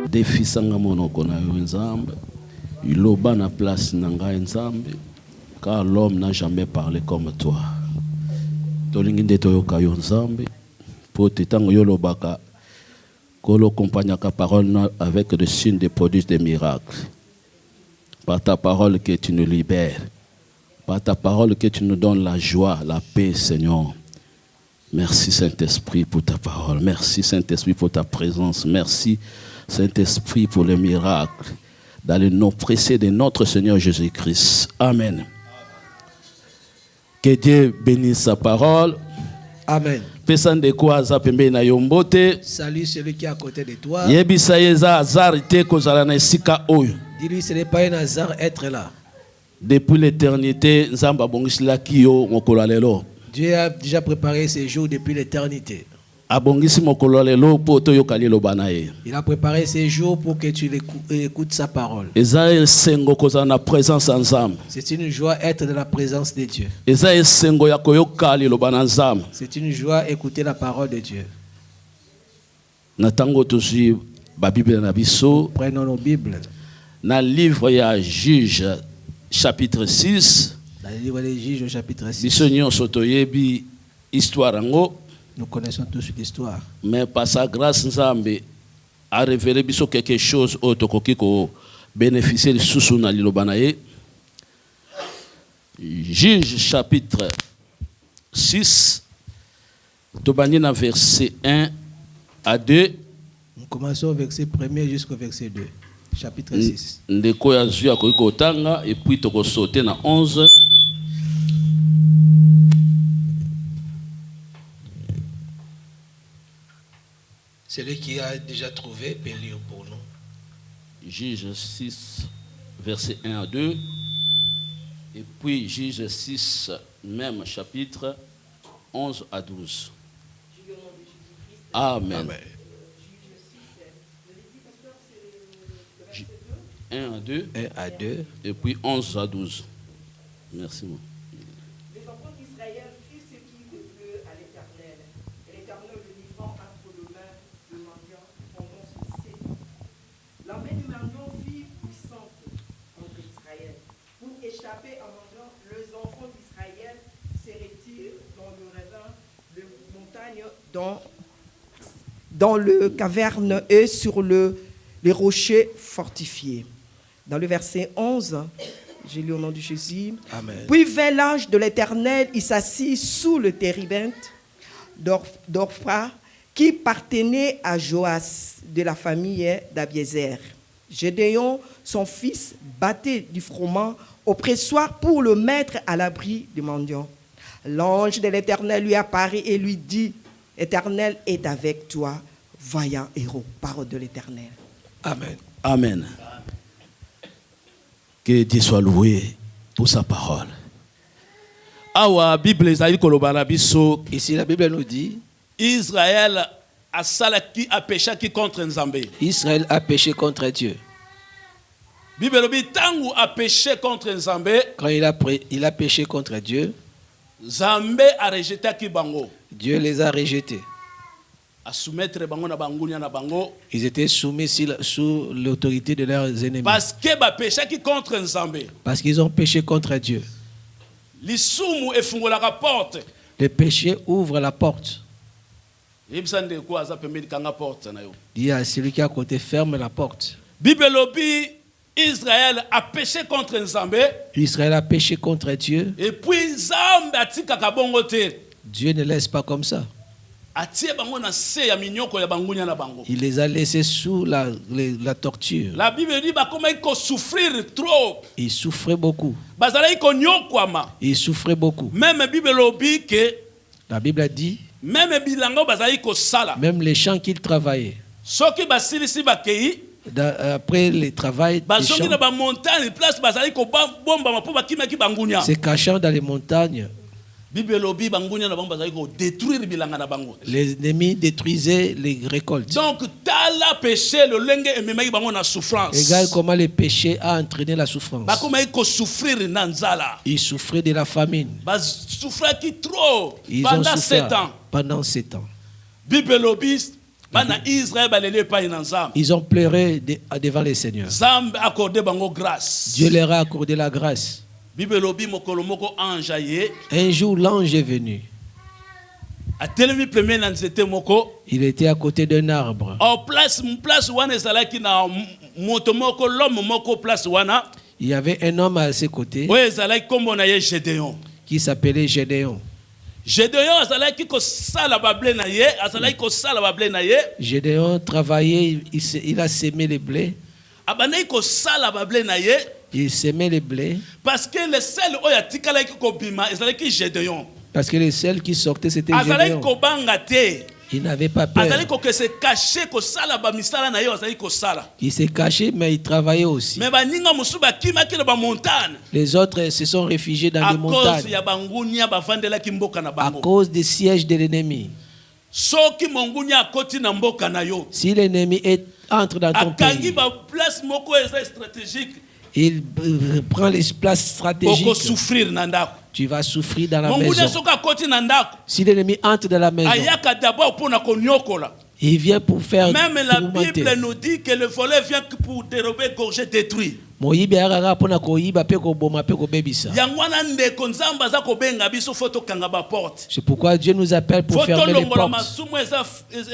Défi sanga monoko na yo nzambe. Iloba na place na ngai nzambe. Car l'homme n'a jamais parlé comme toi. Tolingi nde toyoka yo nzambe. Po te tango yo lobaka. Kolo compagnaka parole avec des signes, des prodiges, des miracles. Par ta parole que tu nous libères. Par ta parole que tu nous donnes la joie, la paix, Seigneur. Merci Saint-Esprit pour ta parole. Merci Saint-Esprit pour ta présence. Merci Saint-Esprit pour les miracles. Dans le nom précieux de notre Seigneur Jésus-Christ. Amen. Que Dieu bénisse sa parole. Amen. Salut celui qui est à côté de toi. Dis-lui, ce n'est pas un hasard être là. Depuis l'éternité, Dieu a déjà préparé ces jours depuis l'éternité. Il a préparé ces jours pour que tu écoutes sa parole. C'est une joie être dans la présence de Dieu. C'est une joie écouter la parole de Dieu. Prenons nos Bibles. Dans le livre de Juges, chapitre 6. Dans le livre des Juges, chapitre 6. Nous connaissons tous l'histoire. Mais par sa grâce, Nzambe a révélé quelque chose autre que bénéficier de sous na lilobanaye. Juge chapitre 6, Tobanina verset 1 à 2. Nous commençons au verset 1er jusqu'au verset 2. Chapitre 6. Ndeko ya zuya ko otanga et puis toko sauter na 11. Celui qui a déjà trouvé peut lire pour nous. Juge 6, verset 1 à 2. Et puis Juge 6, même chapitre, 11 à 12. Amen. Amen. 1 à 2. 1 à 2. Et puis 11 à 12. Merci. Les enfants d'Israël firent ce qui déplut à l'Éternel. Et l'Éternel le livrant entre les mains du mendiant pendant 7 ans. La main du mendiant fut puissante contre Israël. Pour échapper à mendiant, les enfants d'Israël se retirent dans le ravin de montagne, dans le caverne et sur les rochers fortifiés. Dans le verset 11, j'ai lu au nom de Jésus. Amen. Puis vint l'ange de l'Éternel, il s'assit sous le térébinthe d'Orphra, qui appartenait à Joas, de la famille d'Abiézer. Gédéon, son fils, battait du froment au pressoir pour le mettre à l'abri du mendiant. L'ange de l'Éternel lui apparut et lui dit, Éternel est avec toi, vaillant héros. Parole de l'Éternel. Amen. Amen. Que Dieu soit loué pour sa parole. Awa Bible Ici la Bible nous dit Israël a péché contre Nzambe. Israël a péché contre Dieu. Bible tangu a péché contre Nzambe. Quand il a péché contre Dieu, Nzambe a rejeté Kibango. Dieu les a rejetés. Ils étaient soumis sous l'autorité de leurs ennemis. Parce qu'ils ont péché contre Dieu. Le péché ouvre la porte. Il y a celui qui est à côté, ferme la porte. Israël a péché contre Nzambe. Israël a péché contre Dieu. Et puis Nzambe a tika bongote. Dieu ne laisse pas comme ça. Il les a laissés sous la torture. La Bible dit qu'ils souffrir trop. Ils souffraient beaucoup. Ils souffraient beaucoup. Même la Bible a dit même les champs qu'ils travaillaient. Après le travail, c'est cachant dans les montagnes. Les ennemis détruisaient les récoltes. Donc, regarde comment le péché a entraîné la souffrance. Ils souffraient de la famine. Ils ont souffert pendant 7 ans. bana Israël balele pa inanzam. Ils ont pleuré devant le Seigneur. Zambe accordé bango grâce. Dieu leur a accordé la grâce. Bible lobi mokolo moko ange aye. Un jour, l'ange est venu. A telemi premier na nzete moko. Il était à côté d'un arbre. En place wana ezalaki na moto moko l'homme moko place wana. Il y avait un homme à ses côtés Ouais ezalaki kombo na ye Gédéon. qui s'appelait Gédéon. Gédéon azalaki ko sala bablé na ye, azalaki ko sala bablé na ye. Gédéon travaillait, il a sémé les blés. Abanai ko sala bablé na ye. Il sémait les blés. Parce que le seul oya tikalaki ko bima ezalaki Gédéon. Parce que les seuls qui sortaient, c'était Azalaki Gédéon. ko banga te. Il n'avait pas peur. Azalaki ko se cacher ko sala ba misala na ye azalaki ko sala. Il s'est caché, mais il travaillait aussi. Mais baninga musuba kimaki na ba montagne. Les autres se sont réfugiés dans les À cause montagnes ya bangunia bavandela ki mboka na à bango. cause des sièges de l'ennemi. Soki mongunia akoti na mboka na yo. Si l'ennemi entre dans ton Akangi pays, ba place moko eza stratégique. il prend les places stratégiques. Oko souffrir na ndako. Tu vas souffrir dans la Mongunia maison. soka akoti na ndako. Si l'ennemi entre dans la maison, Ayaka d'abord pour na konyokola. il vient pour faire Même la pour vous Bible mentir. nous dit que le volet vient que pour dérober, gorger, détruire. Moyibi arara pona koyiba pe ko boma pe ko bebisa. Yangwana ndeko nzamba za kobenga biso foto kanga ba porte. C'est pourquoi Dieu nous appelle pour Foto fermer les longola portes, masumu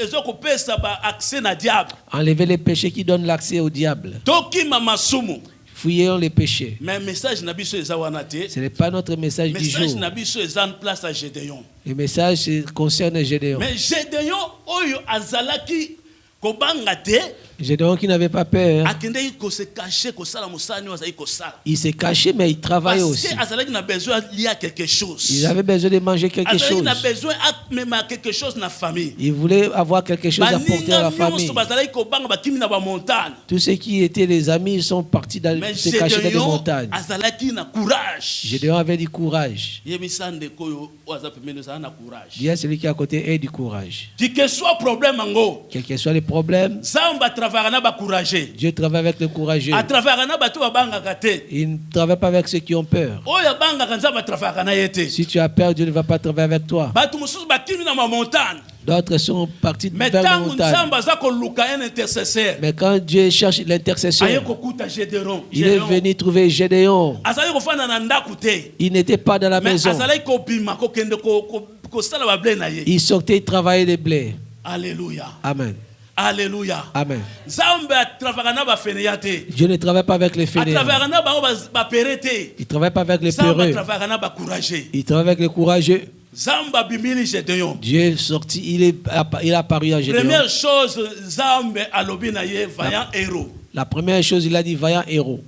ezo kopesa ba accès na diable. enlever les péchés qui donnent l'accès au diable. Toki masumu. Fouillons les péchés. Mais message na biso eza wana te. Ce n'est pas notre message du Message jour. na biso eza en place à Gédéon. Le message concerne Gédéon. Mais Gédéon oyo azalaki kobanga te. Gédéon qui n'avait pas peur, Akendeki ko se cacher ko sala musani azali ko sala. il s'est caché, mais il travaillait Parce aussi. que azalaki na besoin lié à quelque chose. Il avait besoin de manger quelque Azalaki chose. na besoin même à quelque chose na famille. Il voulait avoir quelque chose à porter à la Baninga famille. nyonso bazalaki kobanga bakimi na ba montagne. Tous ceux qui étaient les amis sont partis Mais se cacher dans les Gédéon montagnes. azalaki na courage. Gédéon avait du courage. Yebisa ndeko yo oza pemene za na courage. Dis à celui qui est à côté ait du courage. Quel que soit problème ngo, Quels que soient les problèmes, Zamba travailla na ba courageux. Dieu travaille avec les courageux. A travailla na bato babanga kate. Il ne travaille pas avec ceux qui ont peur. Oya banga kanza ba travailla na yete. Si tu as peur, Dieu ne va pas travailler avec toi. Bato mususu bakimi na ma montagne. D'autres sont partis Mais vers les tant montagnes. Zamba za ko luka un intercesseur. Mais quand Dieu cherche l'intercesseur, Aye ko kuta Gédéon. il est venu trouver Gédéon. Azali ko fana na ndaku te. Il n'était pas dans la Mais maison. azali ko bima ko kende ko sala ba ble na ye. Il sortait travailler les blés. Alléluia. Amen. Alléluia. Amen. Zamba travailla na ba feneyate. Dieu ne travaille pas avec les A fainéants. travailla na ba perete. Il ne travaille pas avec les Zamba peureux. travailla na ba courageux. Il travaille avec les courageux. Zamba bimili Gédéon. Dieu est sorti, il a apparu à Gédéon. Première chose, Zambe alobi na ye vaillant héros. La première chose, il a dit vaillant héros.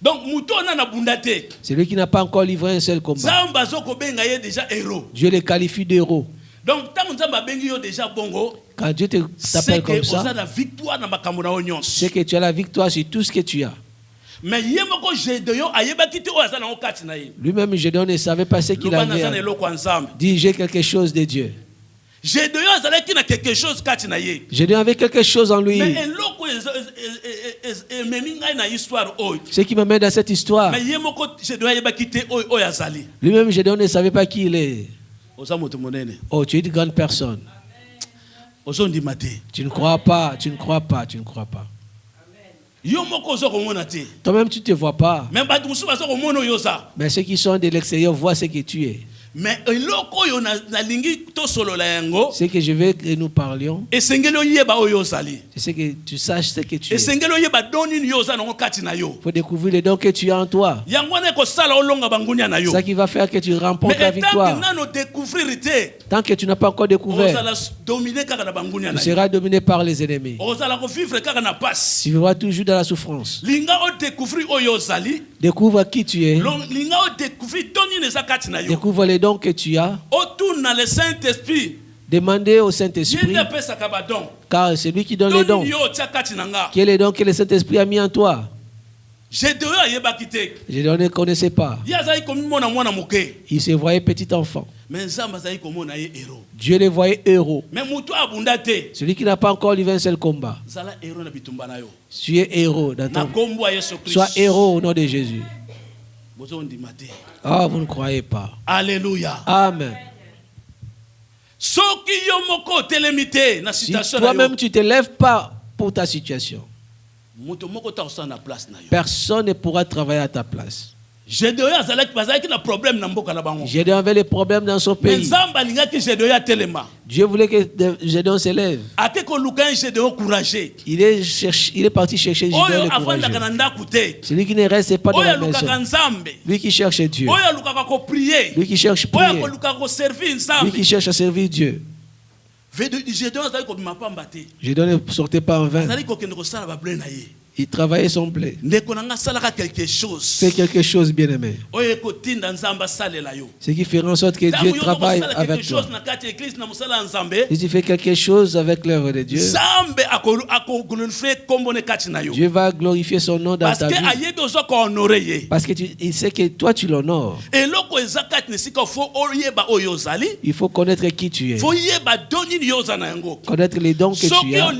Donc mutona na bundate. Celui qui n'a pas encore livré un seul combat. Zamba zoko benga ye déjà héros. Dieu les qualifie d'héros. Donc tant Zamba bengi yo déjà bongo, Quand Dieu t'appelle c'est que comme ça, oza na victoire na makambo na onyons. c'est que tu as la victoire sur tout ce que tu as. Mais ye moko Gédéon ayeba kiti o azana okati na ye. Lui-même, Gédéon ne savait pas ce qu'il Loba na zana avait. eloko nzambe. Dit, j'ai quelque chose de Dieu. Gédéon azalaki na quelque chose kati na ye. Gédéon avait quelque chose en lui. Mais eloko memi ngai na histoire oyo. Ce qui m'amène dans cette histoire. Mais ye moko Gédéon ayeba kiti oyo azali. Lui-même, Gédéon ne savait pas qui il est. Oza moto monene. Oh, tu es une grande personne. Ozo ndima te. Tu ne crois pas, tu ne crois pas, tu ne crois pas. Yo moko ozo komona te. Toi-même, tu ne te vois pas. Même bato mususu bazo komona oyo za. Mais ceux qui sont de l'extérieur voient ce que tu es. Mais eloko oyo nalingi tosolola yango. Ce que je veux que nous parlions, Esengeli oyeba oyo ozali. c'est que tu saches ce que tu es. Esengeli oyeba doni ni yo oza nango kati na yo. Il faut découvrir les dons que tu as en toi. Yango wana ekosala olonga bangunia na yo. C'est ça qui va faire que tu remportes Mais la tant que victoire. nano découvrir te. Tant que tu n'as pas encore découvert, Ozala dominer kaka na bangunia tu na yo. seras dominé par les ennemis. Ozala ko vivre kaka na passe. Tu vivras toujours dans la souffrance. Linga o découvrir oyo ozali. Découvre qui tu es. Linga o découvrir doni neza kati na yo. Découvre les dons que tu as. Autour na le Saint-Esprit. Demandez au Saint-Esprit, Yende pesa ka don. car c'est lui qui donne les dons. Doni yo tia kati na nga. Quel est les dons que le Saint-Esprit a mis en toi? Gédéon ayeba kite. Gédéon ne connaissait pas. Ye azali komimona mwana moke. Il se voyait petit enfant. Mais Nzambe azali komona ye héros. Dieu les voyait héros. Mais mutu abunda te. Celui qui n'a pas encore livré un seul combat. Zala héros na bitumba na yo. Tu es héros dans Na ton... kombo ya Yesu Christ. Sois héros au nom de Jésus. Bozo ndima te. Ah, vous ne croyez pas. Alléluia. Amen. soki yo moko telemité na Si situation toi-même tu ne te lèves pas pour ta situation, moto moko ta osana place na yo. personne ne pourra travailler à ta place. Gédéon azalaki bazalaki na problème na mboka na bango. Gédéon avait les problèmes dans son Mais pays. Nzambe alingaki Gédéon telema. Dieu voulait que Gédéon s'élève. Ate ko luka Gédéon courageux. Il est parti chercher Gédéon Oyo le afanda courageux. kana ndaku te. Celui qui ne reste pas dans Oyo la lukaka maison. Nzambe. Lui qui cherche Dieu. Oyo lukaka ko prier. Lui qui cherche Oyo prier. ko lukaka ko servir Lui Nzambe. qui cherche à servir Dieu. Gédéon azalaki ko bima pamba te. Gédéon ne sortait pas en vain. Azalaki ko kende ko sala ba blé na ye. Il travaillait son blé. Ndeko nanga salaka quelque chose. C'est quelque chose, bien aimé. Oyo ko tinda Nzamba salela yo. Ce qui fera en sorte que Dieu travaille avec toi. Si tu fais quelque chose avec l'œuvre de Dieu, Dieu va glorifier son nom dans ta vie. Parce qu'il sait que toi tu l'honores. Il faut connaître qui tu es. Connaître les dons que tu as.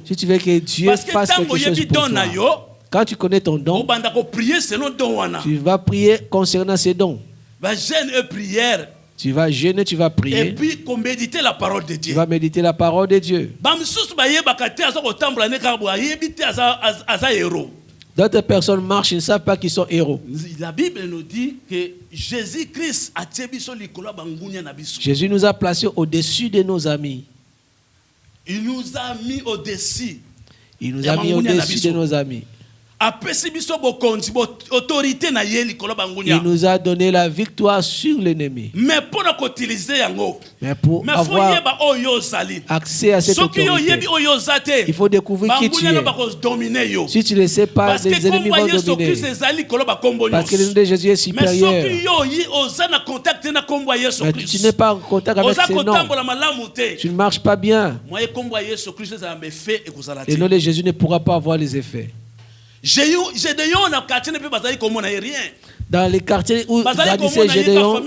Si tu veux que Dieu fasse quelque chose pour toi, quand tu connais ton don, tu vas prier concernant ces dons. Tu vas jeûner, tu vas prier. Et puis méditer la parole de Dieu. Tu vas méditer la parole de Dieu. D'autres personnes marchent, ils ne savent pas qu'ils sont héros. La Bible nous dit que Jésus-Christ Jésus nous a placés au-dessus de nos amis. Il nous a mis au-dessus. Il nous a mis au-dessus de nos amis. Il nous a donné la victoire sur l'ennemi. Mais pour avoir accès à cette autorité, il faut découvrir qui tu es. Si tu ne le sais pas, les ennemis vont dominer. Parce que le nom de Jésus est supérieur. Mais tu n'es pas en contact avec ces noms. Tu ne marches pas bien. Le nom de Jésus ne pourra pas avoir les effets. Dans les quartiers où grandissait Gédéon,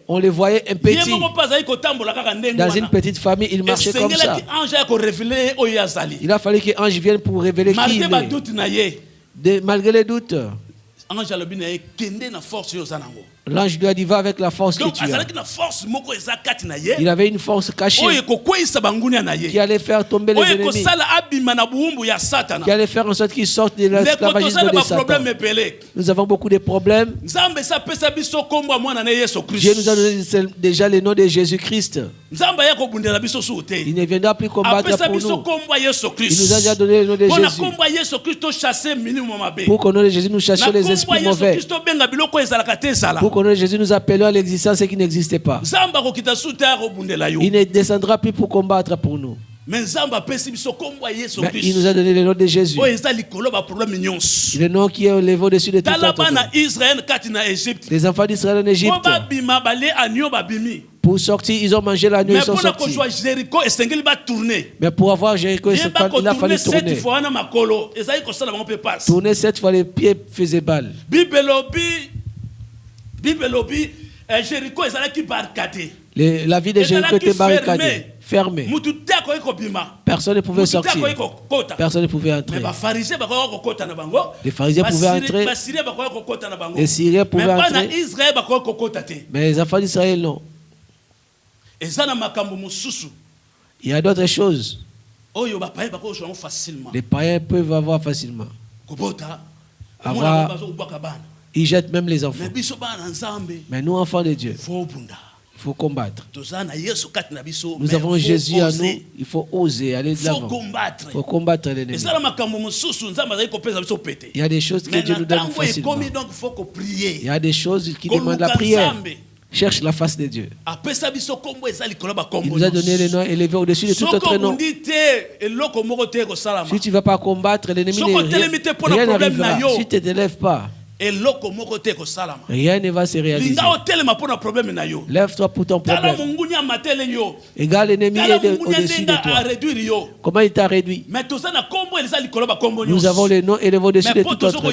on les voyait un petit. Dans une petite famille, il marchait comme ça. Il a fallu qu'un ange vienne pour révéler qui il est. Malgré les doutes, l'ange lui a dit, va avec la force que tu as. Il avait une force cachée qui allait faire tomber les ennemis, qui allait faire en sorte qu'ils sortent de l'esclavagisme de Satan. Nous avons beaucoup de problèmes. Dieu nous a donné déjà le nom de Jésus-Christ. Il ne viendra plus combattre pour nous. Il nous a déjà donné le nom de Jésus. Pour qu'au nom de Jésus, nous chassions les esprits mauvais. Pour qu'au nom de Jésus, nous appelions à l'existence ce qui n'existait pas. Il ne descendra plus pour combattre pour nous. Mais il nous a donné le nom de Jésus. Le nom qui est élevé au-dessus de tout autre nom. Les enfants d'Israël en Égypte, pour sortir, ils ont mangé la nuit, ils sont sortis. Mais pour avoir Jéricho, il a fallu tourner. Tourner 7 fois, les pieds faisaient balle. La vie de Jéricho était barricadée, fermée. Personne ne pouvait sortir. Personne ne pouvait entrer. Les pharisiens pouvaient entrer. Les Syriens pouvaient entrer. Mais les enfants d'Israël, non. Il y a d'autres choses. Les païens peuvent avoir facilement. Ils jettent même les enfants. Mais nous, enfants de Dieu, il faut combattre. Nous avons Jésus à nous. Il faut oser aller de l'avant. Il faut combattre l'ennemi. Il y a des choses que Dieu nous donne facilement. Il y a des choses qui demandent la prière. Cherche la face de Dieu. Il nous a donné le nom élevé au-dessus de tout autre nom. Si tu ne vas pas combattre l'ennemi, rien n'arrivera. Si tu ne te lèves pas, rien ne va se réaliser. Lève-toi pour ton problème. Regarde l'ennemi est au-dessus de toi. Comment il t'a réduit? Nous avons les noms élevés au-dessus de tout autre nom.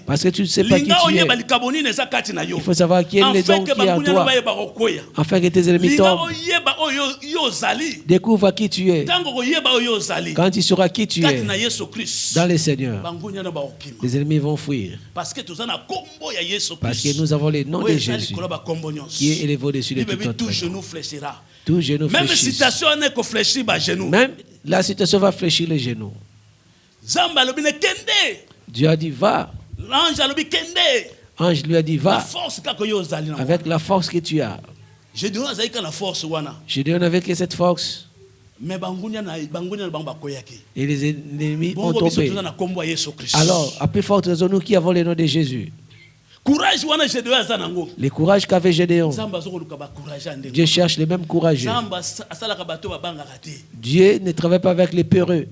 Parce que tu ne sais pas qui tu es. Il faut savoir qui est les dons qui est en toi. Afin que tes ennemis tombent. Découvre qui tu es. Quand tu sauras qui tu es dans les Seigneurs, les ennemis vont fuir. Parce que nous avons les noms de Jésus qui est élevé au-dessus de tout autre nom. Tout genou fléchit. Même la situation va fléchir les genoux. Dieu a dit va. L'ange lui a dit va. Avec la force que tu as. Gédéon n'avait que cette force. Et les ennemis ont tombé. Alors, à plus forte raison, nous qui avons le nom de Jésus. Le courage qu'avait Gédéon. Dieu cherche les mêmes courageux. Dieu ne travaille pas avec les peureux.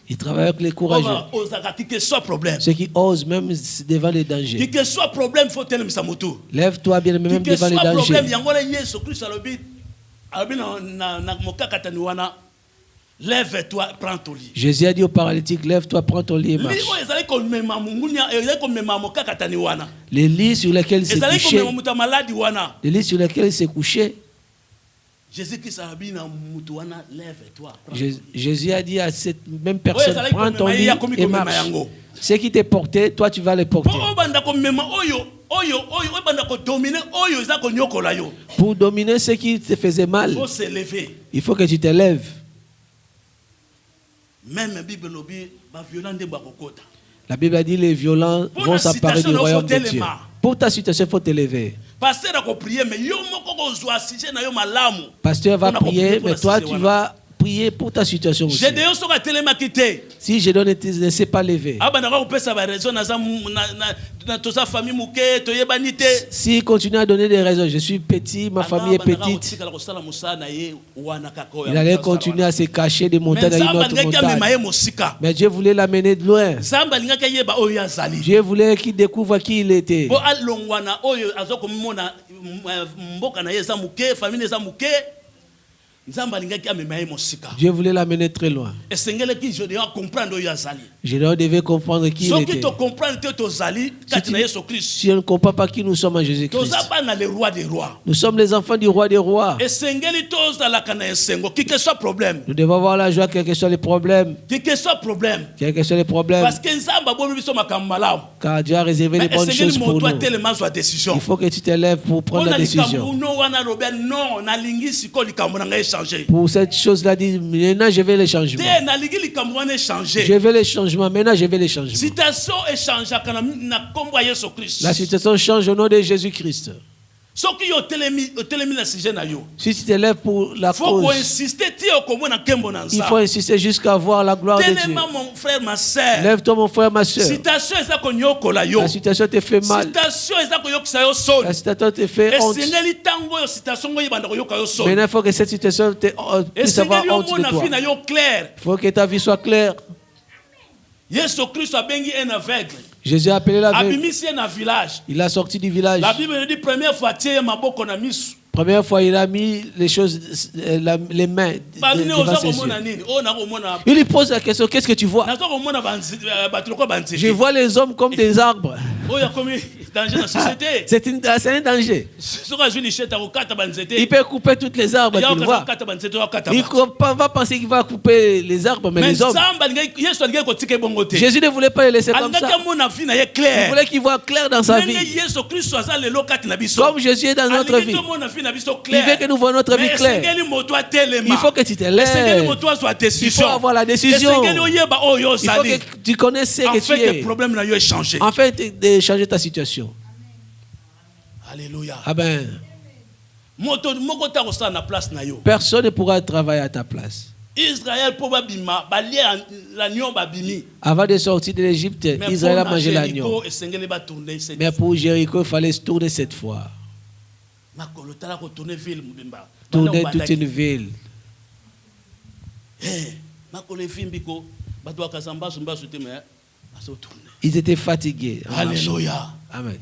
Il travaille avec les courageux. Ceux qui osent même devant les dangers. Lève-toi bien même devant les dangers. Lève-toi, prends ton lit. Jésus a dit au paralytique, lève-toi, prends ton lit et marche. Les lits sur lesquels il s'est couché, les lits sur lesquels il s'est couché, Jésus a dit à cette même personne, prends ton lit et marche. Ce qui t'est porté, toi tu vas les porter. Pour dominer ce qui te faisait mal, il faut que tu te lèves. La Bible a dit les violents vont s'emparer du royaume de Dieu. Pour ta situation, il faut te lever. Pasteur va prier, mais toi tu vas prier pour ta situation aussi. Si Gédéon ne s'est pas levé, s'il continue à donner des raisons, je suis petit, ma famille est petite, il allait continuer à se cacher des montagnes à une autre montagne. Mais Dieu voulait l'amener de loin. Dieu voulait qu'il découvre qui il était. Dieu voulait l'amener très loin. Gédéon devait comprendre qui il était. Si on ne comprend pas qui nous sommes en Jésus-Christ, nous sommes les enfants du roi des rois. Nous devons avoir la joie quels que soient les problèmes. Quels que soient les problèmes. Car Dieu a réservé les bonnes choses pour nous. Il faut que tu te lèves pour prendre la décision. Pour cette chose-là, dit, maintenant je vais les changements. Je vais les changements. Maintenant je vais les changements. La situation change au nom de Jésus-Christ. Si tu te lèves pour la cause, il faut insister jusqu'à voir la gloire de Dieu. Lève-toi mon frère, ma soeur. La situation te fait mal. La situation te fait honte. Maintenant il faut que cette situation puisse avoir honte de toi. Il faut que ta vie soit claire. Jésus a appelé l'aveugle. Il a sorti du village. La Bible dit première fois, il a mis les choses, les mains devant ses yeux. Il lui pose la question, qu'est-ce que tu vois? Je vois les hommes comme des arbres. C'est un danger. Il peut couper toutes les arbres qu'il voit. Il va penser qu'il va couper les arbres, mais les hommes. Jésus ne voulait pas les laisser comme ça. Il voulait qu'il voit clair dans sa vie. Comme Jésus est dans notre vie. Il veut que nous voyons notre vie claire. Il faut que tu te lèves. Il faut avoir la décision. Il faut que tu connaisses ce que tu es. En fait, de changer ta situation. Alléluia. Amen. Personne ne pourra travailler à ta place. Avant de sortir de l'Égypte, Israël a mangé l'agneau. Mais pour Jéricho, il fallait se tourner cette fois. Tourner toute une ville. Ils étaient fatigués. Alléluia. Amen.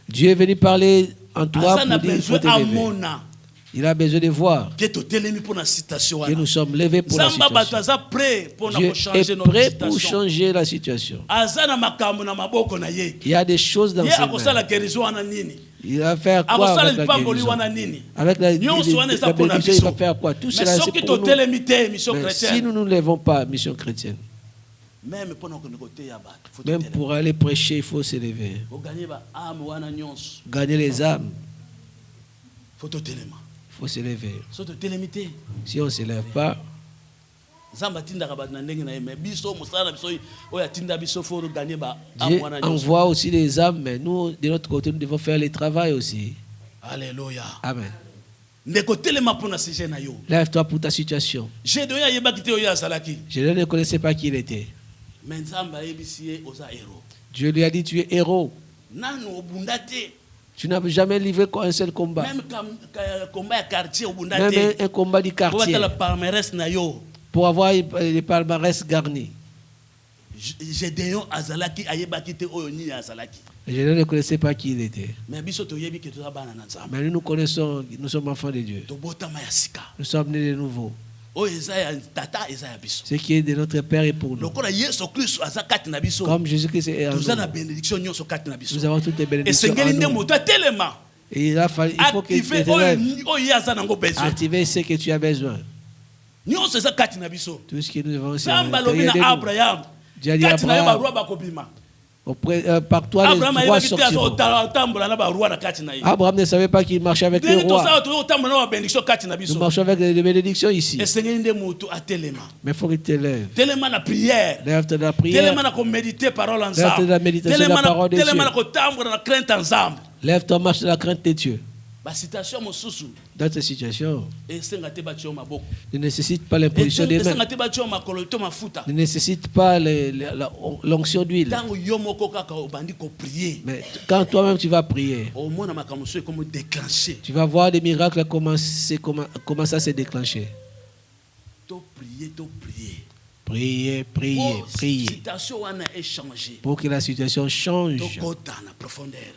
Dieu est venu parler en toi pour dire qu'il faut te lever. Il a besoin de voir que nous sommes levés pour la situation. Dieu est prêt pour changer la situation. Il y a des choses dans ses mains. Il va faire quoi avec la guérison? Avec la bénédiction, il va faire quoi? Tout cela, c'est pour nous. Mais si nous ne nous levons pas, mission chrétienne, même pour aller prêcher, il faut se lever. Gagner les âmes, il faut se lever. Si on ne se lève pas, Dieu envoie aussi les âmes, mais nous, de notre côté, nous devons faire le travail aussi. Alléluia. Amen. Lève-toi pour ta situation. Je ne connaissais pas qui il était. Dieu lui a dit, tu es héros. Tu n'as jamais livré un seul combat. Même un combat du quartier. Pour avoir les palmarès garnis. Je ne connaissais pas qui il était. Mais nous connaissons, nous sommes enfants de Dieu. Nous sommes nés de nouveau. Ce qui est de notre Père est pour nous. Comme Jésus-Christ est en nous. Nous avons toutes les bénédictions en nous. Et il faut que tu te activer ce que tu as besoin. Tout ce que nous devons faire. Dieu a dit à Abraham, par toi les rois sortiront. Abraham ne savait pas qu'il marchait avec les rois. Nous marchons avec les bénédictions ici. Mais il faut que tu te lèves. Lève-toi de la prière. Lève-toi de la méditation de la parole de Dieu. Lève-toi, marche de la crainte de Dieu. Dans cette situation, ne nécessite pas l'imposition des mains, ne nécessite pas l'onction d'huile. Mais quand toi-même tu vas prier, tu vas voir des miracles comment ça s'est déclenché. Priez, priez, priez. Pour que la situation change.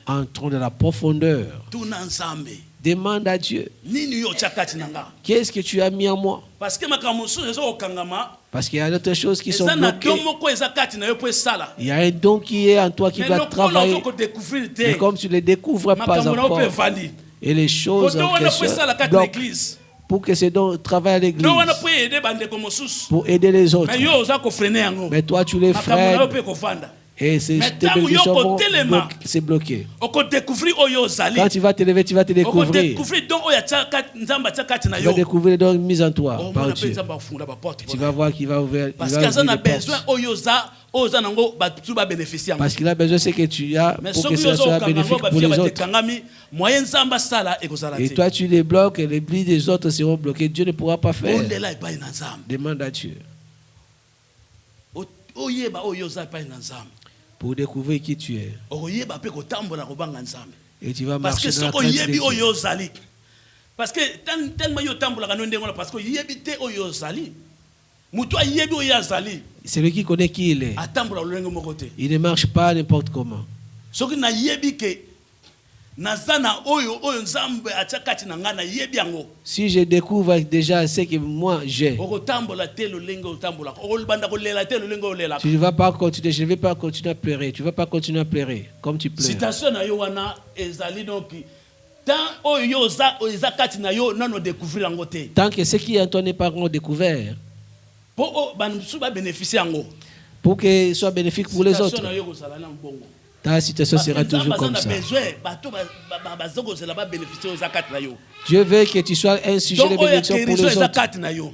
Entrons dans la profondeur. Demande à Dieu. Qu'est-ce que tu as mis en moi? Parce qu'il y a d'autres choses qui sont bloquées. Il y a un don qui est en toi qui va travailler. Mais comme tu ne le découvres pas encore, et les choses en question bloquent. Pour que ces dons travaillent à l'église. Pour aider les autres. Mais toi, tu les freines. Et tes bénédictions c'est bloqué. Quand tu vas te lever, tu vas te découvrir. Tu vas découvrir les dons mis en toi par Dieu. Tu vas voir qu'il va ouvrir. Parce qu'il a besoin de ce que tu as pour que ça soit bénéfique pour les autres. Et toi, tu les bloques et les plis des autres seront bloqués. Dieu ne pourra pas faire. Demande à Dieu. Pour découvrir qui tu es. Et tu vas marcher dans la crainte de Dieu. Parce que tellement c'est lui qui connaît qui il est. Il ne marche pas n'importe comment. Si je découvre déjà ce que moi j'ai, tu ne vas pas continuer, je ne vais pas continuer à pleurer. Tu ne vas pas continuer à pleurer comme tu pleures. Tant que ce qui est en toi n'est pas encore découvert, pour que ce soit bénéfique pour les autres, ta situation sera toujours comme ça. Dieu veut que tu sois un sujet de bénédiction pour les autres.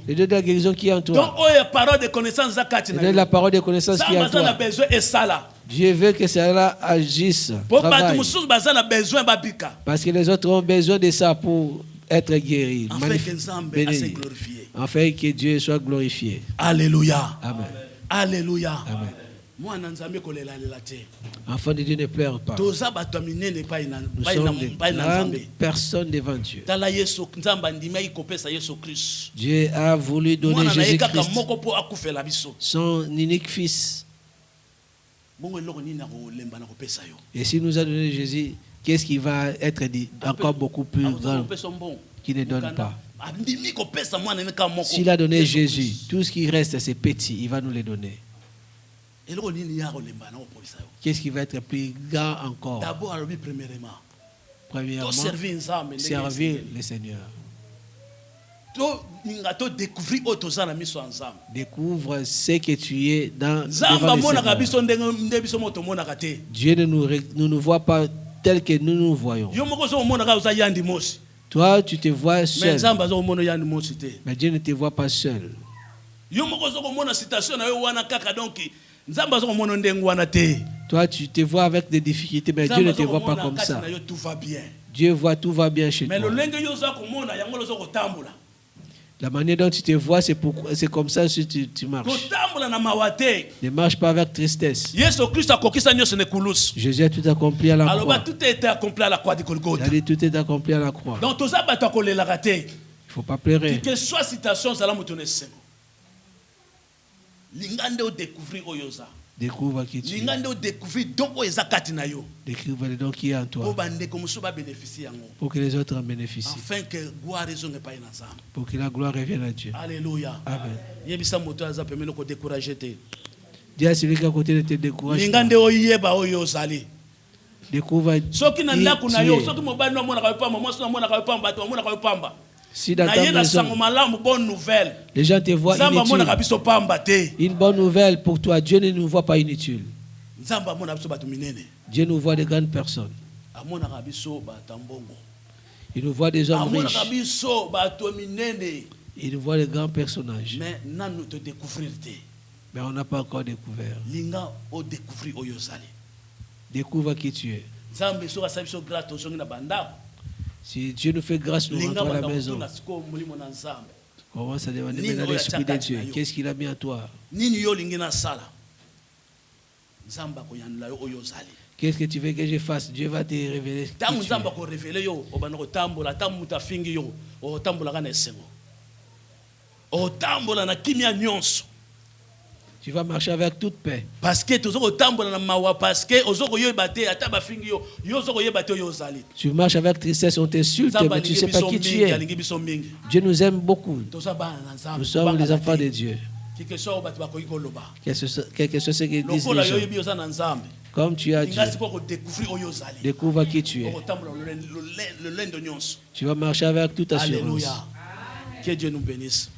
Le Dieu de la guérison qui est en toi. Le Dieu de la parole de connaissance qui est en toi. Dieu veut que cela agisse. Parce que les autres ont besoin de ça pour être guéris. Afin que Dieu soit glorifié. Alléluia. Amen. Alléluia. Amen. Enfant de Dieu ne pleure pas. Nous sommes des grandes personnes devant Dieu. Dieu a voulu donner Jésus-Christ, son unique fils. Et si nous a donné Jésus, qu'est-ce qui va être dit encore beaucoup plus grand? qui ne donne pas. S'il a donné Jésus, tout ce qui reste, c'est petit, il va nous les donner. Qu'est-ce qui va être plus grand encore? Premièrement, servir le Seigneur. Découvre ce que tu es devant le Seigneur. Dieu ne nous voit pas tel que nous nous voyons. Toi, tu te vois seul. Mais Dieu ne te voit pas seul. Toi, tu te vois avec des difficultés, mais Dieu ne te voit pas comme ça. Dieu voit tout va bien chez toi. La manière dont tu te vois, c'est comme ça que tu marches. Ne marche pas avec tristesse. Jésus a tout accompli à la croix. Tout est accompli à la croix de Golgotha. Tout est accompli à la croix. Donc, il ne faut pas pleurer. Quelle soit situation, ça va me tourner. Découvre qui tu es. Découvre le don qui est en toi. Pour que les autres en bénéficient. Pour que la gloire revienne à Dieu. Alléluia. Amen. Dis à celui qui est à côté de te décourager. Découvre qui tu es. Si dans ta maison, les gens te voient inutile, une bonne nouvelle pour toi, Dieu ne nous voit pas inutile. Dieu nous voit des grandes personnes. Il nous voit des hommes riches. Il nous voit des grands personnages. Mais on n'a pas encore découvert. Découvre qui tu es. Si Dieu nous fait grâce, nous rentrons à la maison. Commence à demander maintenant l'Esprit de Dieu. Qu'est-ce qu'il a mis en toi? Qu'est-ce que tu veux que je fasse? Dieu va te révéler. Tu vas marcher avec toute paix. Parce que tu marches avec tristesse, on t'insulte, mais tu ne sais pas qui tu es. Dieu nous aime beaucoup. Nous sommes les enfants de Dieu. Quelque chose ce que disent les gens. Comme tu as Dieu, découvre qui tu es. Tu vas marcher avec toute assurance. Que Dieu nous bénisse.